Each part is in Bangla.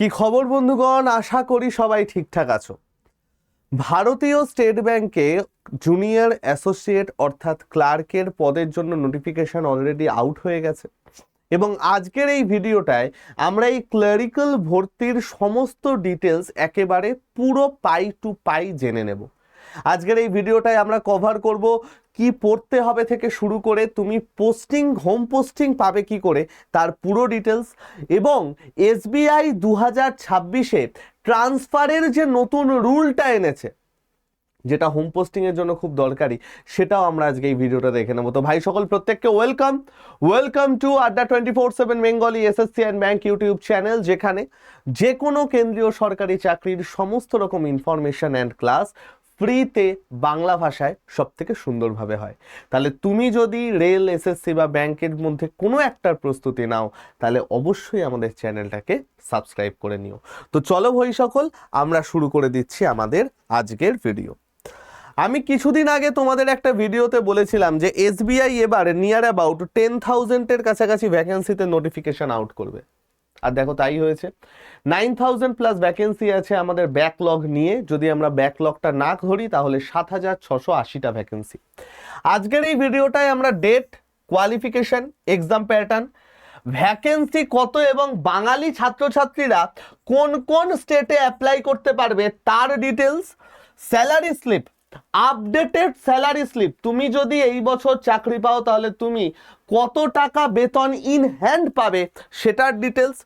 কি খবর বন্ধুগণ, আশা করি সবাই ঠিকঠাক আছো। ভারতীয় স্টেট ব্যাংকে জুনিয়র অ্যাসোসিয়েট অর্থাৎ ক্লার্কের পদের জন্য নোটিফিকেশন অলরেডি আউট হয়ে গেছে এবং আজকের এই ভিডিওটায় আমরা এই ক্লারিক্যাল ভর্তির সমস্ত ডিটেলস একেবারে পুরো পাই টু পাই জেনে নেব। আজকের এই ভিডিওটায় আমরা কভার করব কি পড়তে হবে থেকে শুরু করে তুমি পোস্টিং হোম পোস্টিং পাবে কি করে তার পুরো ডিটেলস, এবং এসবিআই 2026-এ ট্রান্সফারের যে নতুন রুলটা এনেছে যেটা হোম পোস্টিং এর জন্য খুব দরকারি, সেটাও আমরা আজকে এই ভিডিওটা দেখে নেবো। তো ভাই সকল প্রত্যেককে ওয়েলকাম টু আড্ডা 24/7 Bengali SSC and bank YouTube channel, যেখানে যে কোনো কেন্দ্রীয় সরকারি চাকরির সমস্ত রকম ইনফরমেশন অ্যান্ড ক্লাস ফ্রিতে বাংলা ভাষায় সব থেকে সুন্দরভাবে হয়। তাহলে তুমি যদি রেল, এসএসসি বা ব্যাংকের মধ্যে কোনো একটার প্রস্তুতি নাও, তাহলে অবশ্যই আমাদের চ্যানেলটাকে সাবস্ক্রাইব করে নিও। তো চলো ভাই সকল, আমরা শুরু করে দিচ্ছি আমাদের আজকের ভিডিও। আমি কিছুদিন আগে তোমাদের একটা ভিডিওতে বলেছিলাম যে এসবিআই এবার নিয়ার অ্যাবাউট 10,000-এর কাছাকাছি ভ্যাকেন্সিতে নোটিফিকেশন আউট করবে। আর দেখো তাই হয়েছে। 9,000 প্লাস ভ্যাকেন্সি আছে আমাদের ব্যাকলগ নিয়ে। যদি আমরা ব্যাকলগটা না ধরি তাহলে 7,680টা ভ্যাকেন্সি। আজকের এই ভিডিওটায় আমরা date, qualification, exam pattern, vacancy কত এবং বাঙালি ছাত্রছাত্রীরা কোন কোন স্টেটে অ্যাপ্লাই করতে পারবে তার details, salary slip, updated salary slip, তুমি যদি এই বছর চাকরি পাও তাহলে তুমি কত টাকা বেতন ইন হ্যান্ড পাবে সেটার ডিটেলস,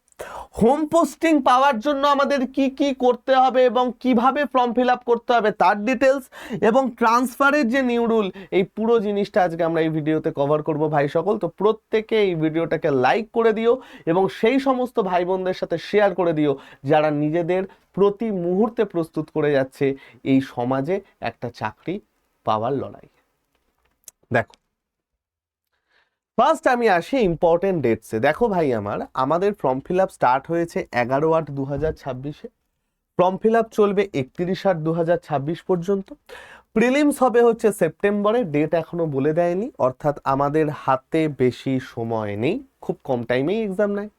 হোম পোস্টিং পাওয়ার জন্য আমাদের কি কি করতে হবে এবং কিভাবে ফর্ম ফিল আপ করতে হবে তার ডিটেলস, এবং ট্রান্সফারের যে নিউ রুল, এই পুরো জিনিসটা আজকে আমরা এই ভিডিওতে কভার করব ভাই সকল। তো প্রত্যেকে এই ভিডিওটাকে লাইক করে দিও এবং সেই সমস্ত ভাই বোনদের সাথে শেয়ার করে দিও যারা নিজেদের প্রতি মুহূর্তে প্রস্তুত করে যাচ্ছে এই সমাজে একটা চাকরি পাওয়ার লড়াই। দেখো, ফার্স্ট আমি আসি ইম্পর্টেন্ট ডেটসে। দেখো ভাই আমাদের ফর্ম ফিল আপ স্টার্ট হয়েছে 11/8/2026-এ। ফর্ম ফিল আপ চলবে 31/8/2026 পর্যন্ত। প্রিলিমস হবে হচ্ছে সেপ্টেম্বরে, ডেট এখনো বলে দেয়নি, অর্থাৎ আমাদের হাতে বেশি সময় নেই, খুব কম টাইমেই এক্সাম নেয়।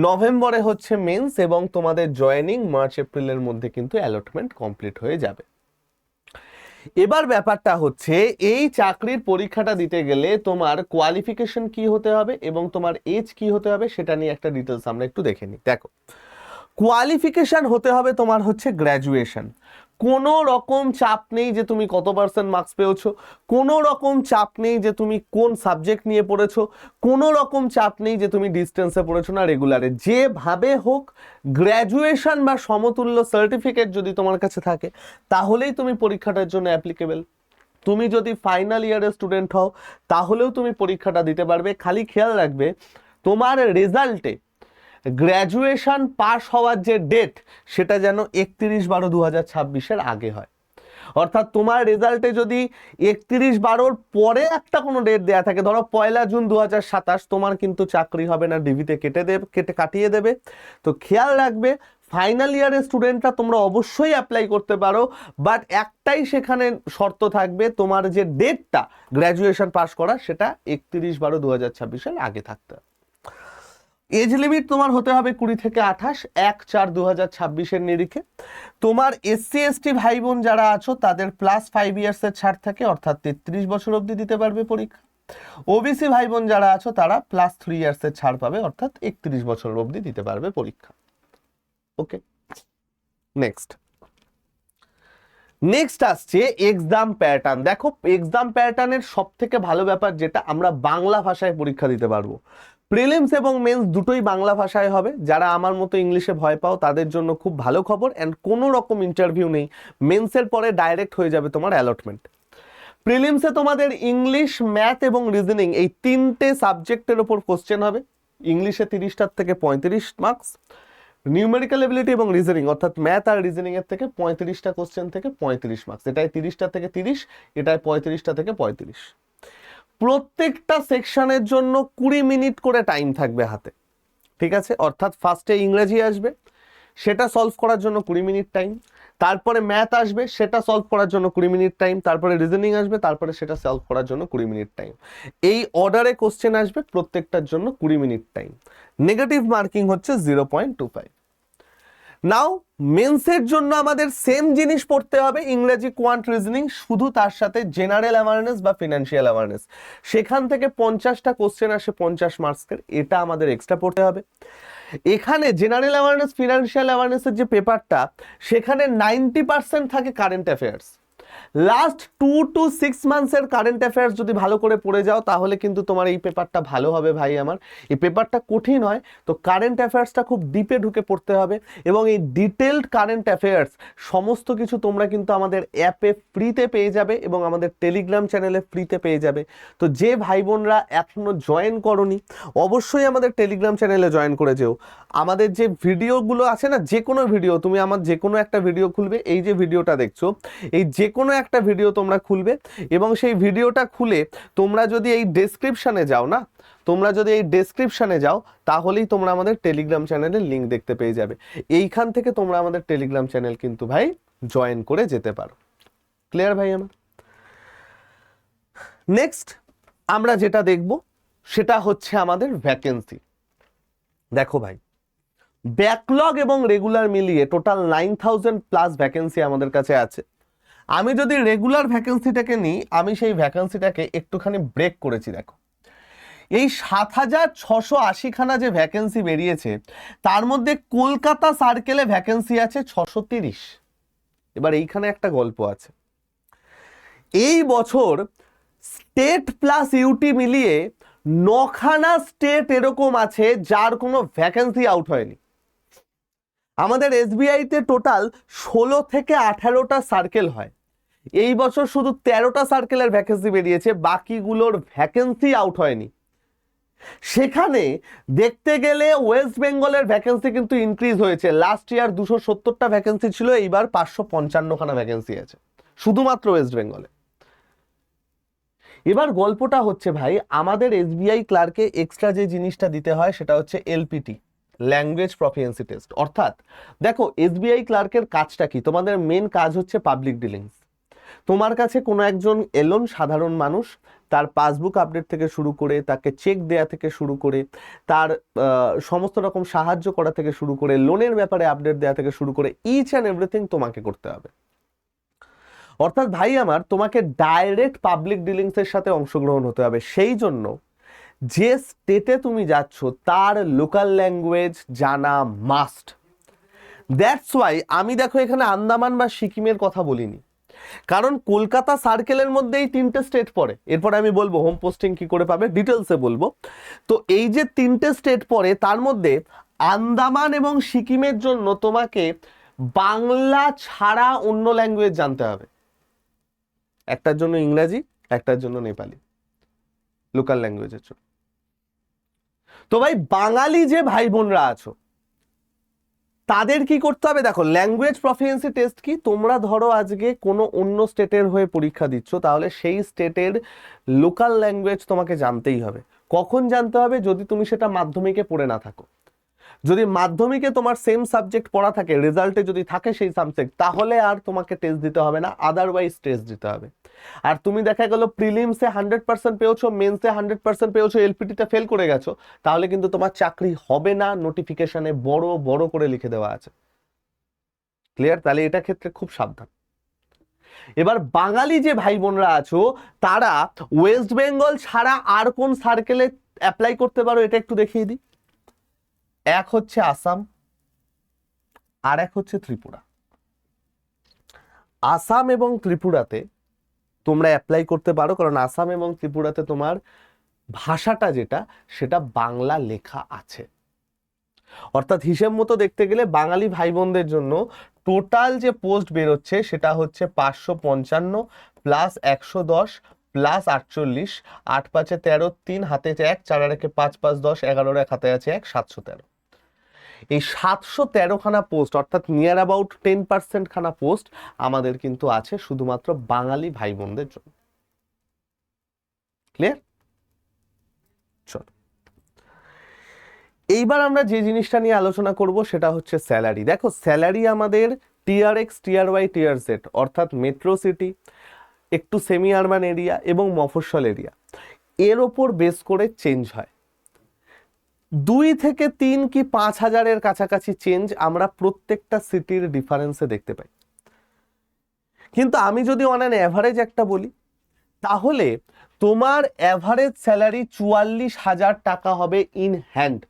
নভেম্বরে হচ্ছে মেন্স এবং তোমাদের জয়েনিং মার্চ এপ্রিলের মধ্যে কিন্তু অ্যালটমেন্ট কমপ্লিট হয়ে যাবে। এবার ব্যাপারটা হচ্ছে এই চাকরির পরীক্ষাটা দিতে গেলে তোমার কোয়ালিফিকেশন কি হতে হবে এবং তোমার এজ কি হতে হবে সেটা নিয়ে একটা ডিটেলস আমরা একটু দেখে নিই। দেখো, কোয়ালিফিকেশন হতে হবে তোমার হচ্ছে গ্র্যাজুয়েশন। কোনো রকম চাপ নেই যে তুমি কত পার্সেন্ট মার্কস পেয়েছো, কোনো রকম চাপ নেই যে তুমি কোন সাবজেক্ট নিয়ে পড়েছো, কোনো রকম চাপ নেই যে তুমি ডিস্টেন্সে পড়েছো না রেগুলারে। যেভাবে হোক গ্র্যাজুয়েশন বা সমতুল্য সার্টিফিকেট যদি তোমার কাছে থাকে তাহলেই তুমি পরীক্ষাটার জন্য অ্যাপ্লিকেবল। তুমি যদি ফাইনাল ইয়ারের স্টুডেন্ট হও তাহলেও তুমি পরীক্ষাটা দিতে পারবে। খালি খেয়াল রাখবে তোমার রেজাল্টে গ্র্যাজুয়েশন পাস হওয়ার যে ডেট সেটা যেন 31/12/2026-এর আগে হয়। অর্থাৎ তোমার রেজাল্টে যদি 31/12 পরে একটা কোনো ডেট দেওয়া থাকে, ধরো 1 জুন 2027, তোমার কিন্তু চাকরি হবে না, ডিভিতে কাটিয়ে দেবে। তো খেয়াল রাখবে ফাইনাল ইয়ারের স্টুডেন্টরা তোমরা অবশ্যই অ্যাপ্লাই করতে পারো, বাট একটাই সেখানে শর্ত থাকবে, তোমার যে ডেটটা গ্র্যাজুয়েশন পাস করা সেটা 31/12/2026-এর আগে থাকতে হবে। এজ লিমিট তোমার হতে হবে 20 থেকে 28, 1/4/2026-এর নিরিখে। তোমার এসসি এসটি ভাই বোন যারা আছো তাদের +5 ইয়ার্সের ছাড় থাকে, অর্থাৎ 33 বছর অবধি দিতে পারবে পরীক্ষা। ওবিসি ভাই বোন যারা আছো তারা +3 ইয়ার্সের ছাড় পাবে, অর্থাৎ 31 বছর অবধি দিতে পারবে পরীক্ষা। ওকে, নেক্সট আসছে এক্সাম প্যাটার্ন। দেখো, এক্সাম প্যাটার্নের সব থেকে ভালো ব্যাপার যেটা, আমরা বাংলা ভাষায় পরীক্ষা দিতে পারবো। প্রিলিমস এবং মেন্স দুটোই বাংলা ভাষায় হবে। যারা আমার মতো ইংলিশে ভয় পাও তাদের জন্য খুব ভালো খবর, অ্যান্ড কোনো রকম ইন্টারভিউ নেই। মেন্সের পরে ডাইরেক্ট হয়ে যাবে তোমার অ্যালটমেন্ট। প্রিলিমসে তোমাদের ইংলিশ, ম্যাথ এবং রিজনিং এই 3টে সাবজেক্টের ওপর কোশ্চেন হবে। ইংলিশে 30টার থেকে 35 মার্কস, নিউমেরিক্যাল এবিলিটি এবং রিজনিং অর্থাৎ ম্যাথ আর রিজনিং এর থেকে 35টা কোশ্চেন থেকে 35 মার্কস। এটাই 30টা থেকে 30, এটাই 35টা থেকে 35। প্রত্যেকটা সেকশনের জন্য 20 মিনিট করে টাইম থাকবে হাতে, ঠিক আছে? অর্থাৎ ফার্স্টে ইংরেজি আসবে, সেটা সলভ করার জন্য 20 মিনিট টাইম, তারপরে ম্যাথ আসবে, সেটা সলভ করার জন্য 20 মিনিট টাইম, তারপরে রিজনিং আসবে, তারপরে সেটা সলভ করার জন্য 20 মিনিট টাইম। এই অর্ডারে কোশ্চেন আসবে, প্রত্যেকটার জন্য 20 মিনিট টাইম। নেগেটিভ মার্কিং হচ্ছে 0.25। নাও মেন্সের জন্য আমাদের সেম জিনিস পড়তে হবে, ইংরেজি, কোয়ান্ট, রিজনিং, শুধু তার সাথে জেনারেল অ্যাওয়ারনেস বা ফিনান্সিয়াল অ্যাওয়ারনেস। সেখান থেকে 50টা কোশ্চেন আসে 50 মার্কসের, এটা আমাদের এক্সট্রা পড়তে হবে। এখানে জেনারেল অ্যাওয়ারনেস, ফিনান্সিয়াল অ্যাওয়ারনেসের যে পেপারটা, সেখানে 90% থাকে কারেন্ট অ্যাফেয়ার্স। লাস্ট 2 to 6 মান্থসের কারেন্ট অ্যাফেয়ার্স যদি ভালো করে পড়ে যাও তাহলে কিন্তু তোমার এই পেপারটা ভালো হবে ভাই আমার। এই পেপারটা কঠিন হয়, তো কারেন্ট অ্যাফেয়ার্সটা খুব ডিপে ঢুকে পড়তে হবে, এবং এই ডিটেলড কারেন্ট অ্যাফেয়ার্স সমস্ত কিছু তোমরা কিন্তু আমাদের অ্যাপে ফ্রিতে পেয়ে যাবে এবং আমাদের টেলিগ্রাম চ্যানেলে ফ্রিতে পেয়ে যাবে। তো যে ভাই বোনরা এখনো জয়েন করনি, অবশ্যই আমাদের টেলিগ্রাম চ্যানেলে জয়েন করে যেও। আমাদের যে ভিডিওগুলো আছে না, যে কোনো ভিডিও, তুমি আমার যে কোনো একটা ভিডিও খুলবে, এই যে ভিডিওটা দেখছো, এই যে কোনো একটা ভিডিও তোমরা খুলবে, এবং সেই ভিডিওটা খুলে তোমরা যদি এই ডেসক্রিপশানে যাও না, তোমরা যদি এই ডেসক্রিপশানে যাও, তাহলেই তোমরা আমাদের টেলিগ্রাম চ্যানেলের লিঙ্ক দেখতে পেয়ে যাবে। এইখান থেকে তোমরা আমাদের টেলিগ্রাম চ্যানেল কিন্তু ভাই জয়েন করে যেতে পারো। ক্লিয়ার ভাই আমার? নেক্সট আমরা যেটা দেখব সেটা হচ্ছে আমাদের ভ্যাকেন্সি। দেখো ভাই, ব্যাকলগ এবং রেগুলার মিলিয়ে টোটাল 9000+ ভ্যাকেন্সি আমাদের কাছে আছে। আমি যদি রেগুলার ভ্যাকেন্সিটাকে নিই, আমি সেই ভ্যাকেন্সিটাকে একটুখানি ব্রেক করেছি। দেখো, এই 7680খানা যে ভ্যাকেন্সি বেরিয়েছে, তার মধ্যে কলকাতা সার্কেলে ভ্যাকেন্সি আছে 630। এবার এইখানে একটা গল্প আছে। এই বছর স্টেট প্লাস ইউটি মিলিয়ে 9খানা স্টেট এরকম আছে যার কোনো ভ্যাকেন্সি আউট হয়নি। আমাদের এসবিআইতে টোটাল 16 থেকে 18টা সার্কেল হয়, এই বছর শুধু 13টা সার্কেলের ভ্যাকেন্সি বেরিয়েছে, বাকিগুলোর ভ্যাকেন্সি আউট হয়নি। সেখানে দেখতে গেলে ওয়েস্ট বেঙ্গলের ভ্যাকেন্সি কিন্তু ইনক্রিজ হয়েছে। লাস্ট ইয়ার 270টা ভ্যাকেন্সি ছিল, এইবার 555খানা ভ্যাকেন্সি আছে শুধুমাত্র ওয়েস্ট বেঙ্গলে। এবার গল্পটা হচ্ছে ভাই, আমাদের এসবিআই ক্লার্কে এক্সট্রা যে জিনিসটা দিতে হয় সেটা হচ্ছে এলপিটি, ল্যাঙ্গুয়েজ প্রফিসিয়েন্সি টেস্ট। অর্থাৎ দেখো, এসবিআই ক্লার্কের কাজটা কি? তোমাদের মেন কাজ হচ্ছে পাবলিক ডিলিংস। তোমার কাছে কোনো একজন এলোন সাধারণ মানুষ, তার পাসবুক আপডেট থেকে শুরু করে, তাকে চেক দেয়া থেকে শুরু করে, তার সমস্ত রকম সাহায্য করা থেকে শুরু করে, লোনের ব্যাপারে আপডেট দেওয়া থেকে শুরু করে, ইচ অ্যান্ড এভরিথিং তোমাকে করতে হবে। অর্থাৎ ভাই আমার, তোমাকে ডাইরেক্ট পাবলিক ডিলিংসের সাথে অংশগ্রহণ হতে হবে। সেই জন্য যে স্টেটে তুমি যাচ্ছ তার লোকাল ল্যাঙ্গুয়েজ জানা মাস্ট। দ্যাটস ওয়াই আমি দেখো এখানে আন্দামান বা সিকিমের কথা বলিনি, কারণ কলকাতা সার্কেলের মধ্যেই 3টে স্টেট পড়ে। এরপরে আমি বলবো হোম পোস্টিং কি করে পাবে, ডিটেলসে বলবো। তো এই যে 3টে স্টেট পড়ে, তার মধ্যে আন্দামান এবং সিকিমের জন্য তোমাকে বাংলা ছাড়া অন্য ল্যাঙ্গুয়েজ জানতে হবে। একটার জন্য ইংরাজি, একটার জন্য নেপালি, লোকাল ল্যাঙ্গুয়েজের জন্য। তো ভাই, বাঙালি যে ভাই বোনরা আছো, তাদের কি করতে হবে? দেখো, ল্যাঙ্গুয়েজ প্রফিসিয়েন্সি টেস্ট কি? তোমরা ধরো আজকে কোনো অন্য স্টেটের হয়ে পরীক্ষা দিচ্ছ, তাহলে সেই স্টেটের লোকাল ল্যাঙ্গুয়েজ তোমাকে জানতেই হবে। কখন জানতে হবে? যদি তুমি সেটা মাধ্যমিকে পড়ে না থাকো। যদি মাধ্যমিকে তোমার সেম সাবজেক্ট পড়া থাকে, রেজাল্টে যদি থাকে সেই সাবজেক্ট, তাহলে আর তোমাকে টেস্ট দিতে হবে না, আদারওয়াইজ টেস্ট দিতে হবে। আর তুমি দেখা গেল প্রিলিমসে 100% পেয়েছো, মেন্সে 100% পেয়েছো, এলপিটিতে ফেল করে গেছো, তাহলে কিন্তু তোমার চাকরি হবে না, নোটিফিকেশনে বড় বড় করে লিখে দেওয়া আছে। ক্লিয়ার? তাহলে এটা ক্ষেত্রে খুব সাবধান। এবার বাঙালি যে ভাই বোনরা আছো, তারা ওয়েস্ট বেঙ্গল ছাড়া আর কোন সার্কেলে অ্যাপ্লাই করতে পারো, এটা একটু দেখিয়ে দিই। এক হচ্ছে আসাম, আর এক হচ্ছে ত্রিপুরা। আসাম এবং ত্রিপুরাতে তোমরা অ্যাপ্লাই করতে পারো, কারণ আসাম এবং ত্রিপুরাতে তোমার ভাষাটা যেটা, সেটা বাংলা লেখা আছে। অর্থাৎ হিসেব মতো দেখতে গেলে বাঙালি ভাই বোনদের জন্য টোটাল যে পোস্ট বেরোচ্ছে সেটা হচ্ছে 555 প্লাস 110 প্লাস 48, 8 5 13, 3 হাতে 1, 4 আর 1 5 5 10, 11 1 হাতে আছে 1, 713। এই 713 খানা পোস্ট, অর্থাৎ নিয়ার অ্যাবাউট 10% খানা পোস্ট আমাদের কিন্তু আছে শুধুমাত্র বাঙালি ভাই বোনদের জন্য। ক্লিয়ার? চল, এইবার আমরা যে জিনিসটা নিয়ে আলোচনা করব সেটা হচ্ছে স্যালারি। দেখো, স্যালারি আমাদের tier X, tier Y, tier Z, অর্থাৎ মেট্রো সিটি, একটু সেমি আরবান এরিয়া এবং মফস্বল এরিয়া, এর ওপর বেস করে চেঞ্জ হয়। 2 থেকে 3 কি 5,000-এর কাছাকাছি চেঞ্জ আমরা প্রত্যেকটা সিটির ডিফারেন্সে দেখতে পাই। কিন্তু আমি যদি অন অ্যান অ্যাভারেজ একটা বলি, তাহলে তোমার অ্যাভারেজ স্যালারি 44,000 টাকা হবে ইন হ্যান্ড।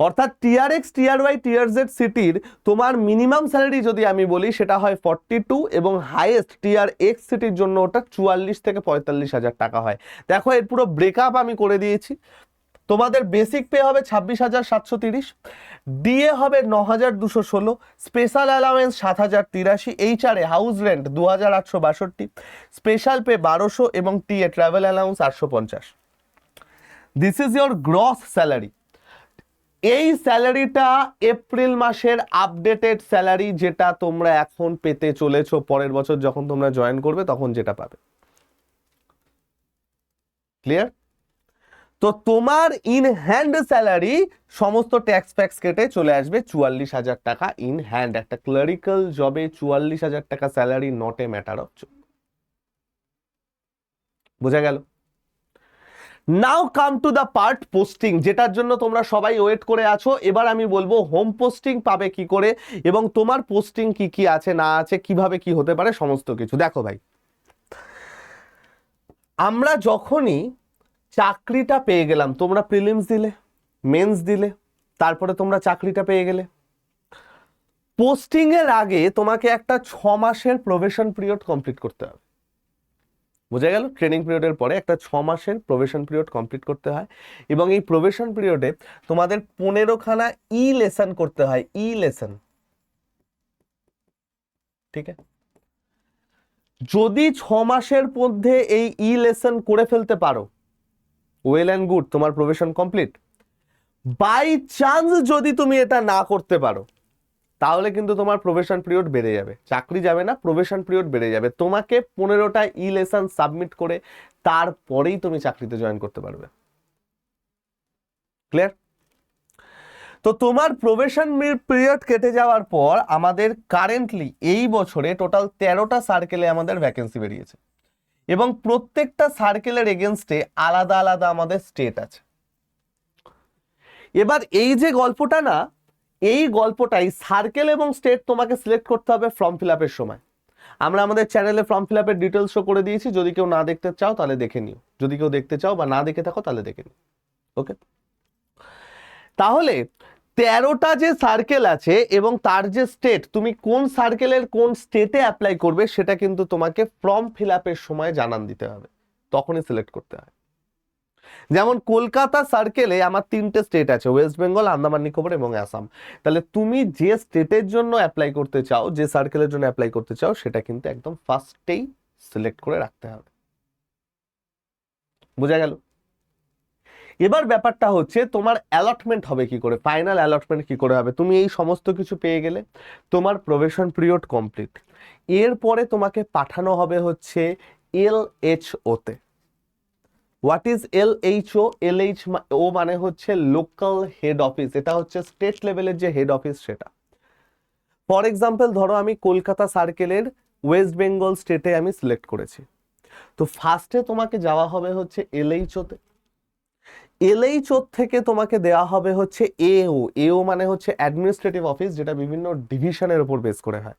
অর্থাৎ টিয়ার এক্স, টিয়ার ওয়াই, টিয়ার জেড সিটির তোমার মিনিমাম স্যালারি যদি আমি বলি সেটা হয় 42, এবং হাইয়েস্ট টিয়ার এক্স সিটির জন্য ওটা 44 থেকে 45,000 টাকা হয়। দেখো এর পুরো ব্রেকআপ আমি করে দিয়েছি। তোমাদের বেসিক পে হবে 26,730, ডিএ হবে 9,216, special allowance 7,083, HRA house rent 2,862, special pay 1200 এবং TA travel allowance 850। This is your gross salary. এই স্যালারিটা এপ্রিল মাসের আপডেটেড স্যালারি, যেটা তোমরা এখন পেতে চলেছো পরের বছর যখন তোমরা জয়েন করবে তখন যেটা পাবে। ক্লিয়ার? তো তোমার ইন হ্যান্ড স্যালারি সমস্ত ট্যাক্স ফ্যাক্স কেটে চলে আসবে 44,000 টাকা ইন হ্যান্ড। একটা ক্লারিক্যাল জবে 44,000 টাকা salary not a matter of. বোঝা গেল? Now come to the part posting, যেটার জন্য তোমরা সবাই ওয়েট করে আছো। এবার আমি বলবো হোম পোস্টিং পাবে কি করে এবং তোমার পোস্টিং কি কি আছে না আছে, কিভাবে কি হতে পারে সমস্ত কিছু। দেখো ভাই, আমরা যখনই চাকরিটা পেয়ে গেলাম, তোমরা প্রিলিমস দিলে, মেন্স দিলে, তারপরে তোমরা চাকরিটা পেয়ে গেলে, পোস্টিং এর আগে তোমাকে একটা 6 মাসের প্রবেশন পিরিয়ড কমপ্লিট করতে হবে। বোঝা গেল? ট্রেনিং পিরিয়ডের পরে একটা 6 মাসের প্রবেশন পিরিয়ড কমপ্লিট করতে হয়, এবং এই প্রবেশন পিরিয়ডে তোমাদের 15খানা ই লেসন করতে হয়। ই লেসন, ঠিক আছে? যদি 6 মাসের মধ্যে এই ই লেসন করে ফেলতে পারো, ওয়েল অ্যান্ড গুড, তোমার প্রবেশন কমপ্লিট। বাই চান্স যদি তুমি এটা না করতে পারো, তাহলে কিন্তু তোমার প্রবেশন পিরিয়ড বেড়ে যাবে, চাকরি যাবে না, প্রবেশন পিরিয়ড বেড়ে যাবে। তোমাকে 15টা ই লেসন সাবমিট করে তারপরেই তুমি চাকরিতে জয়েন করতে পারবে। ক্লিয়ার? তো তোমার প্রবেশন পিরিয়ড কেটে যাওয়ার পর আমাদের কারেন্টলি এই বছরে টোটাল 13টা সার্কেলে আমাদের ভ্যাকেন্সি বেরিয়েছে, এবং প্রত্যেকটা সার্কেলের এগেনস্টে আলাদা আলাদা আমাদের স্টেট আছে। এবার এই যে গল্পটা না, এই গল্পটাই সার্কেল এবং স্টেট তোমাকে সিলেক্ট করতে হবে ফর্ম ফিল আপের সময়। আমরা আমাদের চ্যানেলে ফর্ম ফিল আপের ডিটেলস শো করে দিয়েছি, যদি কেউ না দেখতে চাও তাহলে দেখে নিও, যদি কেউ দেখতে চাও বা না দেখে থাকো তাহলে দেখে নিও। ওকে, তাহলে 13টা যে সার্কেল আছে এবং তার যে স্টেট, তুমি কোন সার্কেলের কোন স্টেটে অ্যাপ্লাই করবে সেটা কিন্তু তোমাকে ফর্ম ফিল আপের সময় জানান দিতে হবে, তখনই সিলেক্ট করতে হয়। যেমন কলকাতা সার্কেলে আমার 3টে স্টেট আছে, ওয়েস্ট বেঙ্গল, আন্দামান নিকোবর এবং আসাম। তাহলে তুমি যে স্টেটের জন্য অ্যাপ্লাই করতে চাও, যে সার্কেলের জন্য অ্যাপ্লাই করতে চাও, সেটা কিন্তু একদম ফার্স্টেই সিলেক্ট করে রাখতে হবে। বোঝা গেল? এবার ব্যাপারটা হচ্ছে তোমার অ্যালটমেন্ট হবে কি করে, ফাইনাল অ্যালটমেন্ট কি করে হবে। তুমি এই সমস্ত কিছু পেয়ে গেলে, তোমার প্রবেশন পিরিয়ড কমপ্লিট, এরপরে তোমাকে পাঠানো হবে হচ্ছে LHO তে। What is LHO? LHO মানে হচ্ছে লোকাল হেড অফিস, এটা হচ্ছে স্টেট লেভেলের যে হেড অফিস সেটা। ফর এক্সাম্পল ধরো আমি কলকাতা সার্কেলের ওয়েস্ট বেঙ্গল স্টেটে আমি সিলেক্ট করেছি, তো ফার্স্টে তোমাকে যাওয়া হবে হচ্ছে LHO তে। LHO থেকে তোমাকে দেওয়া হবে হচ্ছে AO। AO মানে হচ্ছে অ্যাডমিনিস্ট্রেটিভ অফিস, যেটা বিভিন্ন ডিভিশনের উপর বেস করে হয়।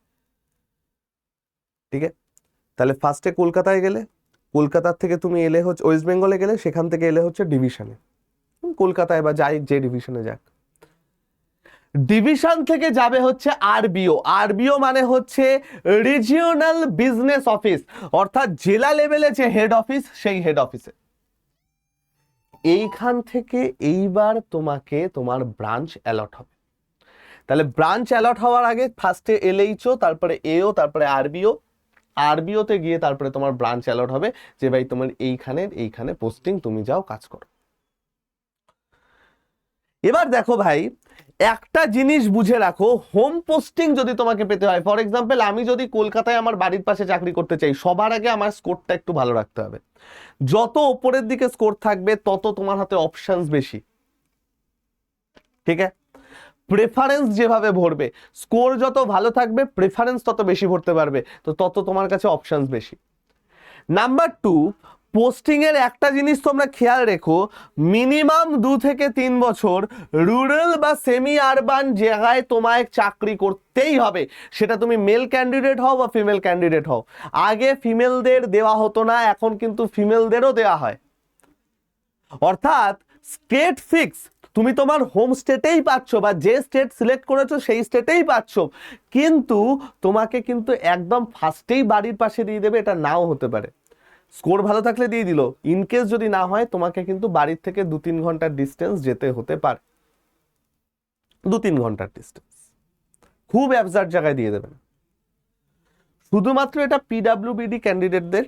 ঠিক আছে? তাহলে ফার্স্টে কলকাতায় গেলে, কলকাতার থেকে তুমি এলে হচ্ছে ওয়েস্ট বেঙ্গলে গেলে, সেখান থেকে এলে হচ্ছে ডিভিশনে, কলকাতায় বা যাই যে ডিভিশনে যাক। ডিভিশন থেকে যাবে হচ্ছে RBO। RBO মানে হচ্ছে রিজিওনাল বিজনেস অফিস, অর্থাৎ জেলা লেভেলে যে হেড অফিস, সেই হেড অফিসে। এইখান থেকে এইবার তোমাকে তোমার ব্রাঞ্চ অ্যালট হবে। তাহলে ব্রাঞ্চ অ্যালট হওয়ার আগে ফার্স্টে LHO, তারপরে AO, তারপরে RBO। RBO তে গিয়ে তারপরে তোমার ব্রাঞ্চ অ্যালট হবে, যে ভাই তোমার এইখানে পোস্টিং, তুমি যাও কাজ করো। এবার দেখো ভাই, একটা জিনিস বুঝে রাখো, হোম পোস্টিং যদি তোমাকে পেতে হয়, ফর এক্সাম্পল আমি যদি কলকাতায় আমার বাড়ির পাশে চাকরি করতে চাই, সবার আগে আমার স্কোরটা একটু ভালো রাখতে হবে। যত উপরের দিকে স্কোর থাকবে তত তোমার হাতে অপশনস বেশি। ঠিক আছে? প্রেফারেন্স যেভাবে ভরবে, স্কোর যত ভালো থাকবে প্রেফারেন্স তত বেশি ভরতে পারবে, তো তত তোমার কাছে অপশনস বেশি। নাম্বার 2, পোস্টিং এর একটা জিনিস তোমরা খেয়াল রেখো, মিনিমাম 2 থেকে 3 বছর রুরাল বা সেমি আরবান জায়গায় তোমায় চাকরি করতেই হবে, সেটা তুমি মেল ক্যান্ডিডেট হও বা ফিমেল ক্যান্ডিডেট হও। আগে ফিমেলদের দেওয়া হতো না, এখন কিন্তু ফিমেলদেরও দেওয়া হয়। অর্থাৎ স্টেট ফিক্স, তুমি তোমার হোম স্টেটেই পাচ্ছ বা যে স্টেট সিলেক্ট করেছো সেই স্টেটেই পাচ্ছ, কিন্তু তোমাকে কিন্তু একদম ফার্স্টেই বাড়ির পাশে দিয়ে দেবে এটা নাও হতে পারে। স্কোর ভালো থাকলে দিয়ে দিল, ইনকেস যদি না হয় তোমাকে কিন্তু বাড়ির থেকে 2-3 ঘন্টার ডিস্টেন্স যেতে হতে পারে, 2-3 ঘন্টার ডিস্টেন্স, খুব অ্যাবসার্ড জায়গায় দিয়ে দেবেন। শুধুমাত্র এটা পিডাব্লিউবিডি ক্যান্ডিডেটদের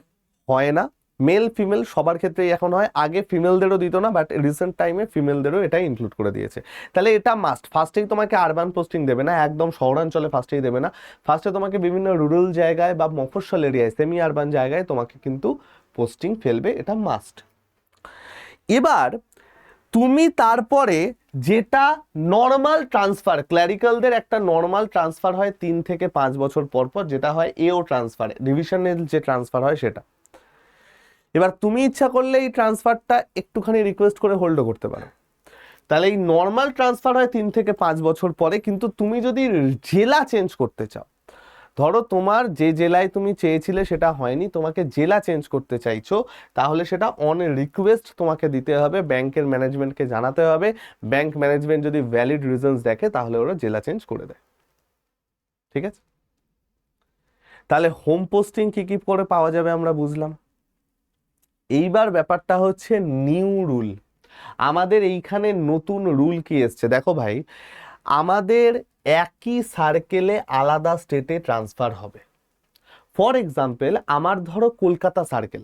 হয় না, মেল ফিমেল সবার ক্ষেত্রেই এখন হয়। আগে ফিমেলদেরও দিত না, বাট রিসেন্ট টাইমে ফিমেলদেরও এটা ইনক্লুড করে দিয়েছে। তাহলে এটা মাস্ট, ফার্স্টেই তোমাকে আরবান পোস্টিং দেবে না, একদম শহরাঞ্চলে ফার্স্টেই দেবে না, ফার্স্টে তোমাকে বিভিন্ন রুরাল জায়গায় বা মফস্বল এরিয়ায় সেমি আরবান জায়গায় তোমাকে কিন্তু পোস্টিং ফেলবে, এটা মাস্ট। এবার তুমি তারপরে যেটা নর্মাল ট্রান্সফার, ক্ল্যারিক্যালদের একটা নর্মাল ট্রান্সফার হয় 3 থেকে 5 বছর পর পর, যেটা হয় এও ট্রান্সফার, ডিভিশনের যে ট্রান্সফার হয় সেটা। এবার তুমি ইচ্ছা করলে এই ট্রান্সফারটা একটুখানি রিকোয়েস্ট করে হোল্ডও করতে পারো। তাহলে এই নর্মাল ট্রান্সফার হয় 3 থেকে 5 বছর পরে, কিন্তু তুমি যদি জেলা চেঞ্জ করতে চাও, ধরো তোমার যে জেলায় তুমি চেয়েছিলে সেটা হয়নি, তোমাকে জেলা চেঞ্জ করতে চাইছো, তাহলে সেটা অন রিকোয়েস্ট তোমাকে দিতে হবে, ব্যাংকের ম্যানেজমেন্টকে জানাতে হবে। ব্যাংক ম্যানেজমেন্ট যদি ভ্যালিড রিজনস দেখে তাহলে ওরা জেলা চেঞ্জ করে দেয়। ঠিক আছে, তাহলে হোম পোস্টিং কি কি করে পাওয়া যাবে আমরা বুঝলাম। এইবার ব্যাপারটা হচ্ছে নিউ রুল, আমাদের এইখানে নতুন রুল কি এসছে দেখো ভাই। আমাদের একই সার্কেলে আলাদা স্টেটে ট্রান্সফার হবে। ফর এক্সাম্পল, আমার ধরো কলকাতা সার্কেল,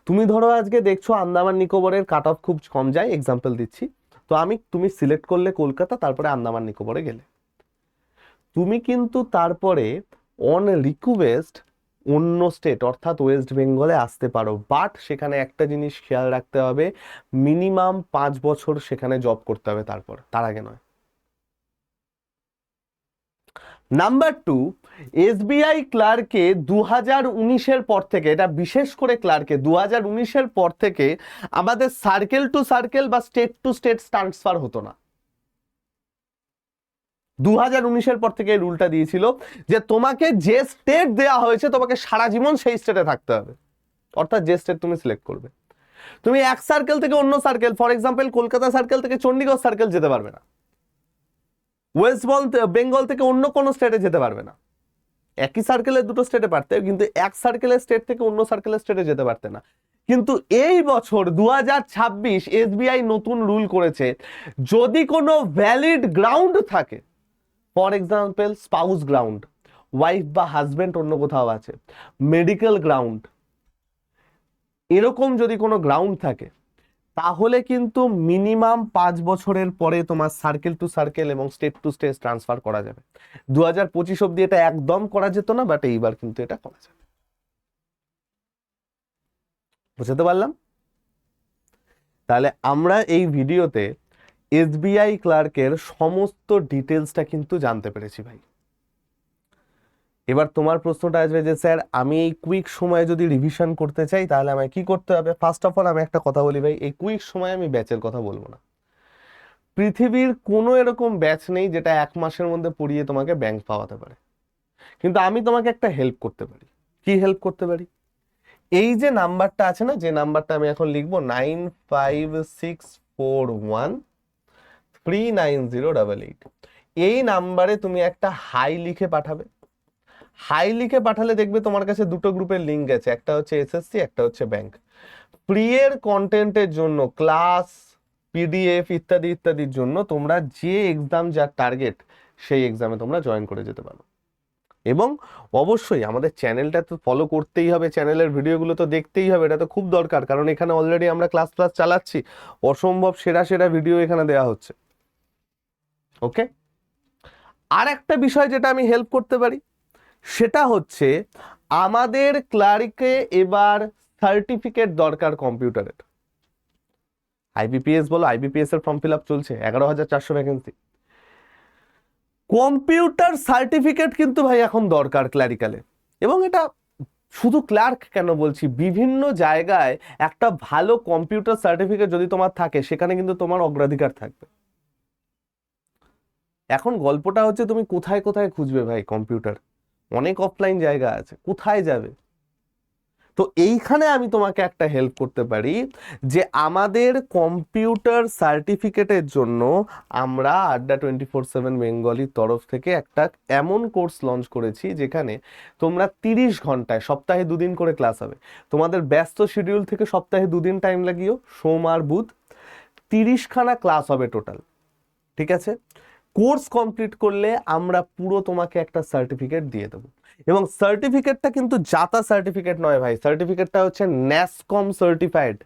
তুমি ধরো আজকে দেখছো আন্দামান নিকোবরের কাট অফ খুব কম যায়, এক্সাম্পল দিচ্ছি, তো তুমি সিলেক্ট করলে কলকাতা, তারপরে আন্দামান নিকোবরে গেলে, তুমি কিন্তু তারপরে অন রিকোয়েস্ট অন্য স্টেট অর্থাৎ ওয়েস্ট বেঙ্গলে আসতে পারো, বাট সেখানে একটা জিনিস খেয়াল রাখতে হবে, মিনিমাম 5 বছর সেখানে জব করতে হবে, তারপর তার আগে নয়। নাম্বার 2, এসবিআই ক্লার্কে 2019-এর পর থেকে, এটা বিশেষ করে ক্লার্কে 2019-এর পর থেকে আমাদের সার্কেল টু সার্কেল বা স্টেট টু স্টেট ট্রান্সফার হতো না। 2019-এর পর থেকে এই রুলটা দিয়েছিল যে তোমাকে যে স্টেট দেওয়া হয়েছে তোমাকে সারা জীবন সেই স্টেটে থাকতে হবে, অর্থাৎ যে স্টেট তুমি সিলেক্ট করবে। তুমি এক সার্কেল থেকে অন্য circle, for example Kolkata circle থেকে চণ্ডীগড় সার্কেল যেতে পারবে না, ওয়েস্ট বেঙ্গল থেকে অন্য কোনো স্টেটে যেতে পারবে না। একই সার্কেলে দুটো স্টেটে পারতে, কিন্তু এক সার্কেলের স্টেট থেকে অন্য সার্কেলের স্টেটে যেতে পারতে না। কিন্তু এই বছর 2026 এসবিআই নতুন রুল করেছে, যদি কোনো ভ্যালিড গ্রাউন্ড থাকে, for example spouse ground, wife বা হাজবেন্ড অন্য কোথাও আছে, মেডিকেল গ্রাউন্ড, এরকম যদি কোনো গ্রাউন্ড থাকে, তাহলে কিন্তু মিনিমাম 5 বছরের পরে তোমার সার্কেল টু সার্কেল এবং স্টেট টু স্টেট ট্রান্সফার করা যাবে। 2025 অব্দি এটা একদম করা যেত না, বাট এইবার কিন্তু এটা করা যাবে। বুঝতে পারলাম? তাহলে আমরা এই ভিডিওতে এসবিআই ক্লার্কের সমস্ত ডিটেলসটা কিন্তু জানতে পেরেছি ভাই। এবার তোমার প্রশ্নটা আসবে যে স্যার আমি এই কুইক সময়ে যদি রিভিশন করতে চাই তাহলে আমায় কি করতে হবে? ফার্স্ট অফ অল আমি একটা কথা বলি ভাই, এই কুইক সময়ে আমি ব্যাচের কথা বলবো না। পৃথিবীর কোনো এরকম ব্যাচ নেই যেটা 1 মাসের মধ্যে পড়িয়ে তোমাকে ব্যাংক পাওয়াতে পারে, কিন্তু আমি তোমাকে একটা হেল্প করতে পারি। কি হেল্প করতে পারি? এই যে নাম্বারটা আছে না, যে নাম্বারটা আমি এখন লিখবো 9564139088, এই নাম্বারে তুমি একটা হাই লিখে পাঠাবে। হাই লিখে পাঠালে দেখবে তোমার কাছে দুটো গ্রুপের লিঙ্ক আছে, একটা হচ্ছে এসএসসি, একটা হচ্ছে ব্যাংক। প্রি এর কন্টেন্টের জন্য, ক্লাস, পিডিএফ ইত্যাদি ইত্যাদির জন্য তোমরা যে এক্সাম যার টার্গেট সেই এক্সামে তোমরা জয়েন করে যেতে পারো। এবং অবশ্যই আমাদের চ্যানেলটা তো ফলো করতেই হবে, চ্যানেলের ভিডিওগুলো তো দেখতেই হবে, এটা তো খুব দরকার, কারণ এখানে অলরেডি আমরা ক্লাস চালাচ্ছি, অসম্ভব সেরা সেরা ভিডিও এখানে দেওয়া হচ্ছে। ওকে, আর একটা বিষয় যেটা আমি হেল্প করতে পারি সেটা হচ্ছে আমাদের ক্লারিকে এবার সার্টিফিকেট দরকার কম্পিউটারের। আইবিপিএস বলো, আইবিপিএস এর ফর্ম ফিল আপ চলছে, 11,400 ভ্যাকেন্সি। কম্পিউটার সার্টিফিকেট কিন্তু ভাই এখন দরকার ক্লারিক্যালে, এবং এটা শুধু ক্লার্ক কেন বলছি, বিভিন্ন জায়গায় একটা ভালো কম্পিউটার সার্টিফিকেট যদি তোমার থাকে সেখানে কিন্তু তোমার অগ্রাধিকার থাকবে। এখন গল্পটা হচ্ছে তুমি কোথায় কোথায় খুঁজবে ভাই কম্পিউটার, অনেক অফলাইন জায়গা আছে, কোথায় যাবে? তো এইখানে আমি তোমাকে একটা হেল্প করতে পারি, যে আমাদের কম্পিউটার সার্টিফিকেটের জন্য আমরা আড্ডা 24/7 বেঙ্গলির তরফ থেকে একটা এমন কোর্স লঞ্চ করেছি যেখানে তোমরা 30 ঘন্টায়, সপ্তাহে 2 দিন করে ক্লাস হবে, তোমাদের ব্যস্ত শিডিউল থেকে সপ্তাহে 2 দিন টাইম লাগিও, সোম আর বুধ, 30খানা ক্লাস হবে টোটাল। ঠিক আছে? কোর্স কমপ্লিট করলে আমরা পুরো তোমাকে একটা সার্টিফিকেট দিয়ে দেবো, এবং সার্টিফিকেটটা কিন্তু জাতা সার্টিফিকেট নয় ভাই, সার্টিফিকেটটা হচ্ছে ন্যাসকম সার্টিফাইড।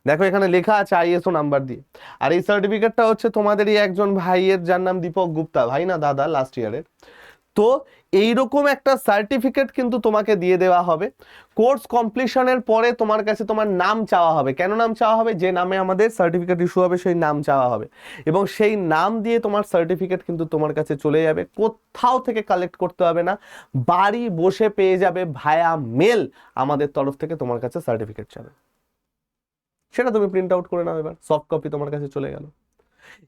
দেখো এখানে লেখা আছে আইএসও নাম্বার দিয়ে। আর এই সার্টিফিকেটটা হচ্ছে তোমাদেরই একজন ভাইয়ের, যার নাম দীপক গুপ্তা, ভাই না দাদা, লাস্ট ইয়ারের। তো এইরকম একটা সার্টিফিকেট কিন্তু তোমাকে দিয়ে দেওয়া হবে। কোর্স কমপ্লিশনের পরে তোমার কাছে তোমার নাম চাওয়া হবে। কেন নাম চাওয়া হবে? যে নামে আমাদের সার্টিফিকেট ইস্যু হবে সেই নাম চাওয়া হবে, এবং সেই নাম দিয়ে তোমার সার্টিফিকেট কিন্তু তোমার কাছে চলে যাবে, কোথাও থেকে কালেক্ট করতে হবে না, বাড়ি বসে পেয়ে যাবে ভায়া মেল, আমাদের তরফ থেকে তোমার কাছে সার্টিফিকেট যাবে, সেটা তুমি প্রিন্ট আউট করে নাও, এবার সফট কপি তোমার কাছে চলে গেল।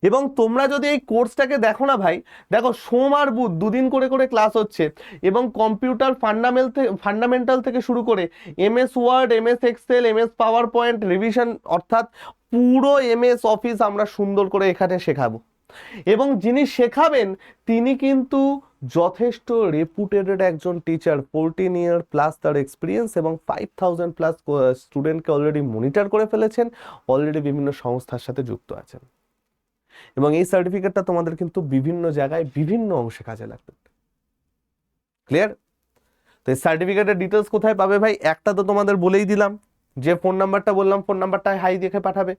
এবং তোমরা যদি এই কোর্সটাকে দেখো না ভাই, দেখো সোম আর বুধ 2 দিন করে করে ক্লাস হচ্ছে, এবং কম্পিউটার ফান্ডামেন্টাল থেকে শুরু করে MS Word, MS Excel, MS PowerPoint, revision, অর্থাৎ পুরো এমএস অফিস আমরা সুন্দর করে এখানে শেখাবো। এবং যিনি শেখাবেন তিনি কিন্তু যথেষ্ট রেপুটেড একজন টিচার, 14 ইয়ার প্লাস তার এক্সপিরিয়েন্স, এবং 5000+ স্টুডেন্টকে অলরেডি মনিটর করে ফেলেছেন, অলরেডি বিভিন্ন সংস্থার সাথে যুক্ত আছেন। এবং এই সার্টিফিকেটটা তোমাদের কিন্তু বিভিন্ন জায়গায় বিভিন্ন অংশে কাজে লাগবে। ক্লিয়ার? তো এই সার্টিফিকেটের ডিটেলস কোথায় পাবে ভাই? একটা তো তোমাদের বলেই দিলাম, যে ফোন নাম্বারটা বললাম, ফোন নাম্বারটা হাই দেখে পাঠাবে।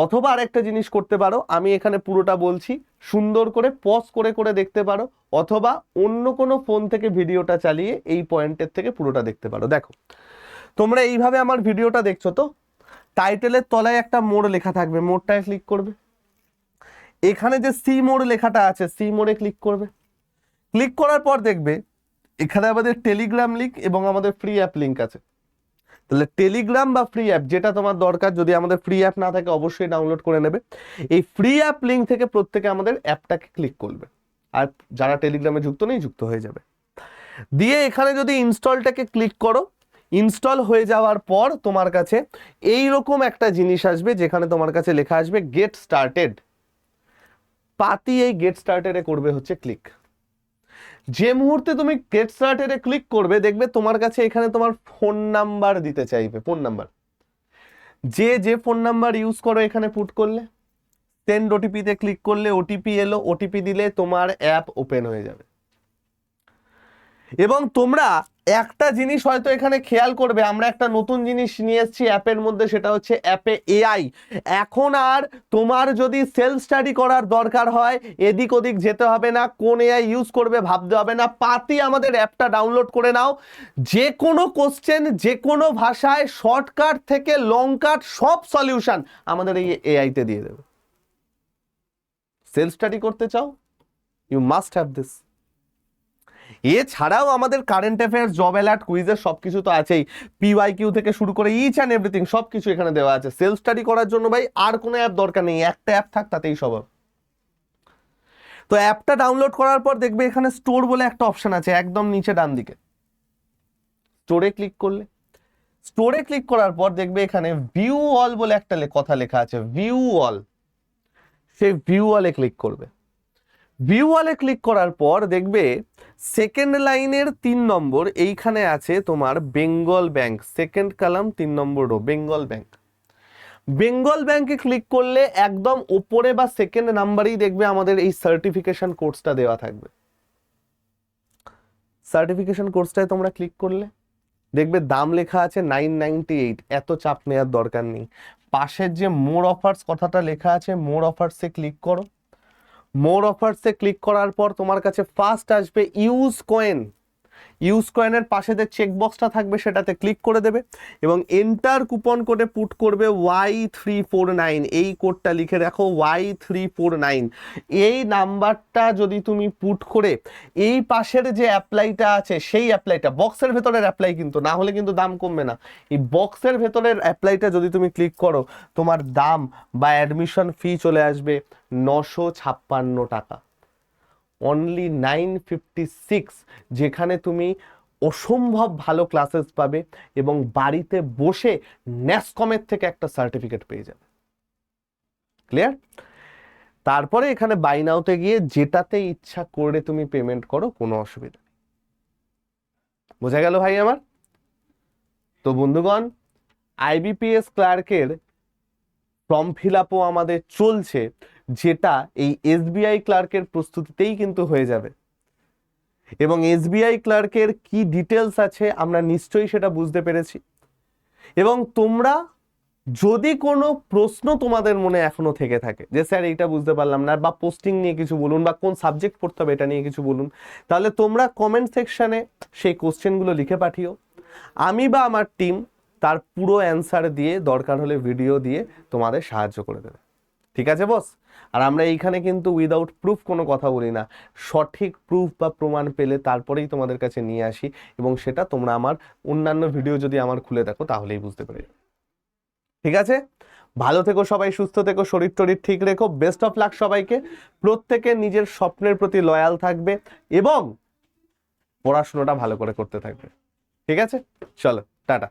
অথবা আরেকটা জিনিস করতে পারো, আমি এখানে পুরোটা বলছি, সুন্দর করে পজ করে করে দেখতে পারো, অথবা অন্য কোনো ফোন থেকে ভিডিওটা চালিয়ে এই পয়েন্টের থেকে পুরোটা দেখতে পারো। দেখো তোমরা এইভাবে আমার ভিডিওটা দেখছো তো, টাইটেলের তলায় একটা মোড় লেখা থাকবে, মোড়টায় ক্লিক করবে, এখানে যে সি মোড লেখাটা আছে সি মোডে ক্লিক করবে। ক্লিক করার পর দেখবে এখানে আমাদের টেলিগ্রাম লিঙ্ক এবং আমাদের ফ্রি অ্যাপ লিঙ্ক আছে। তাহলে টেলিগ্রাম বা ফ্রি অ্যাপ যেটা তোমার দরকার, যদি আমাদের ফ্রি অ্যাপ না থাকে অবশ্যই ডাউনলোড করে নেবে। এই ফ্রি অ্যাপ লিঙ্ক থেকে প্রত্যেকে আমাদের অ্যাপটাকে ক্লিক করবে, আর যারা টেলিগ্রামে যুক্ত নেই যুক্ত হয়ে যাবে। দিয়ে এখানে যদি ইনস্টলটাকে ক্লিক করো, ইনস্টল হয়ে যাওয়ার পর তোমার কাছে এই রকম একটা জিনিস আসবে, যেখানে তোমার কাছে লেখা আসবে গেট স্টার্টেড। পাতি এই গেট স্টার্টেডে করবে হচ্ছে ক্লিক। যে মুহূর্তে তুমি গেট স্টার্টেডে ক্লিক করবে দেখবে তোমার কাছে এখানে তোমার ফোন নাম্বার দিতে চাইবে, ফোন নাম্বার, যে ফোন নাম্বার ইউজ করো এখানে পুট করলে, সেন্ড ওটিপি তে ক্লিক করলে ওটিপি এলো, ওটিপি দিলে তোমার অ্যাপ ওপেন হয়ে যাবে। এবং তোমরা একটা জিনিস হয়তো এখানে খেয়াল করবে, আমরা একটা নতুন জিনিস নিয়ে এসেছি অ্যাপের মধ্যে, সেটা হচ্ছে অ্যাপে এআই। এখন আর তোমার যদি সেলফ স্টাডি করার দরকার হয় এদিক ওদিক যেতে হবে না, কোন এআই ইউজ করবে ভাবতে হবে না, পাতি আমাদের অ্যাপটা ডাউনলোড করে নাও, যে কোনো কোশ্চেন যে কোনো ভাষায় শর্টকাট থেকে লং কাট সব সলিউশন আমাদের এই এআইতে দিয়ে দেবে। সেলফ স্টাডি করতে চাও, ইউ মাস্ট হ্যাভ দিস। এছাড়াও আমাদের কারেন্ট অ্যাফেয়ার্স, জব অ্যালার্ট, কুইজের সবকিছু তো আছেই, পিওয়াইকিউ থেকে শুরু করে ইচ অ্যান্ড এভরিথিং সবকিছু এখানে দেওয়া আছে। সেলফ স্টাডি করার জন্য ভাই আর কোনো অ্যাপ দরকার নেই, একটা অ্যাপ থাক তাতেই সব। তো অ্যাপটা ডাউনলোড করার পর দেখবে এখানে স্টোর বলে একটা অপশন আছে একদম নিচে ডান দিকে, স্টোরে ক্লিক করলে, স্টোরে ক্লিক করার পর দেখবে এখানে ভিউ অল বলে একটা কথা লেখা আছে, ভিউ অল, সেই ভিউ অলে ক্লিক করবে। ভিউ অলে ক্লিক করার পর দেখবে সেকেন্ড লাইনের 3 নম্বর এইখানে আছে তোমার বেঙ্গল ব্যাংক, সেকেন্ড কলাম 3 নম্বর রো, বেঙ্গল ব্যাংক। বেঙ্গল ব্যাংকে ক্লিক করলে একদম উপরে বা সেকেন্ড নাম্বারেই দেখবে আমাদের এই সার্টিফিকেশন কোর্সটা দেওয়া থাকবে। সার্টিফিকেশন কোর্সটায় তোমরা ক্লিক করলে দেখবে দাম লেখা আছে 998, এত চাপ নেওয়ার দরকার নেই। পাশের যে মোর অফার্স কথাটা লেখা আছে, মোর অফার্সে ক্লিক করো। মোর অফার্সে ক্লিক করার পর তোমার কাছে ফার্স্ট আসবে ইউজ কয়েন। ইউজ কয়েনের পাশে যে চেক বক্সটা থাকবে সেটাতে ক্লিক করে দেবে এবং এন্টার কুপন কোডে পুট করবে Y349। এই কোডটা লিখে রাখো, Y349। এই নাম্বারটা যদি তুমি পুট করে এই পাশের যে অ্যাপ্লাইটা আছে সেই অ্যাপ্লাইটা, বক্সের ভেতরের অ্যাপ্লাই কিন্তু, না হলে কিন্তু দাম কমবে না, এই বক্সের ভেতরের অ্যাপ্লাইটা যদি তুমি ক্লিক করো, তোমার দাম বা অ্যাডমিশন ফি চলে আসবে 956 টাকা, অনলি 956, যেখানে তুমি অসম্ভব ভালো ক্লাসেস পাবে এবং বাড়িতে বসে ন্যাসকমের থেকে একটা সার্টিফিকেট পেয়ে যাবে। ক্লিয়ার? তারপরে এখানে বাই নাওতে গিয়ে যেটাতে ইচ্ছা করে তুমি পেমেন্ট করো, কোনো অসুবিধা নেই। বোঝা গেল ভাই আমার? তো বন্ধুগণ, আইবিপিএস ক্লার্কের ফর্ম ফিল আপও আমাদের চলছে, যেটা এই এসবিআই ক্লার্কের প্রস্তুতিতেই কিন্তু হয়ে যাবে। এবং এসবিআই ক্লার্কের কি ডিটেলস আছে আমরা নিশ্চয়ই সেটা বুঝতে পেরেছি। এবং তোমরা যদি কোনো প্রশ্ন তোমাদের মনে এখনো থেকে থাকে যে স্যার এইটা বুঝতে পারলাম না, বা পোস্টিং নিয়ে কিছু বলুন, বা কোন সাবজেক্ট পড়তে হবে এটা নিয়ে কিছু বলুন, তাহলে তোমরা কমেন্ট সেকশনে সেই কোশ্চেনগুলো লিখে পাঠিও। আমি বা আমার টিম তার পুরো অ্যান্সার দিয়ে, দরকার হলে ভিডিও দিয়ে তোমাদের সাহায্য করে দেবে। ঠিক আছে বস? আর আমরা এইখানে কিন্তু উইদাউট প্রুফ কোনো কথা বলি না, সঠিক প্রুফ বা প্রমাণ পেলে তারপরেই তোমাদের কাছে নিয়ে আসি, এবং সেটা তোমরা আমার অন্যান্য ভিডিও যদি আমার খুলে দেখো তাহলেই বুঝতে পারি। ঠিক আছে? ভালো থেকো সবাই, সুস্থ থেকো, শরীর টরীর ঠিক রেখো। বেস্ট অফ লাক সবাইকে। প্রত্যেকে নিজের স্বপ্নের প্রতি লয়াল থাকবে এবং পড়াশোনাটা ভালো করে করতে থাকবে। ঠিক আছে? চলো, টাটা।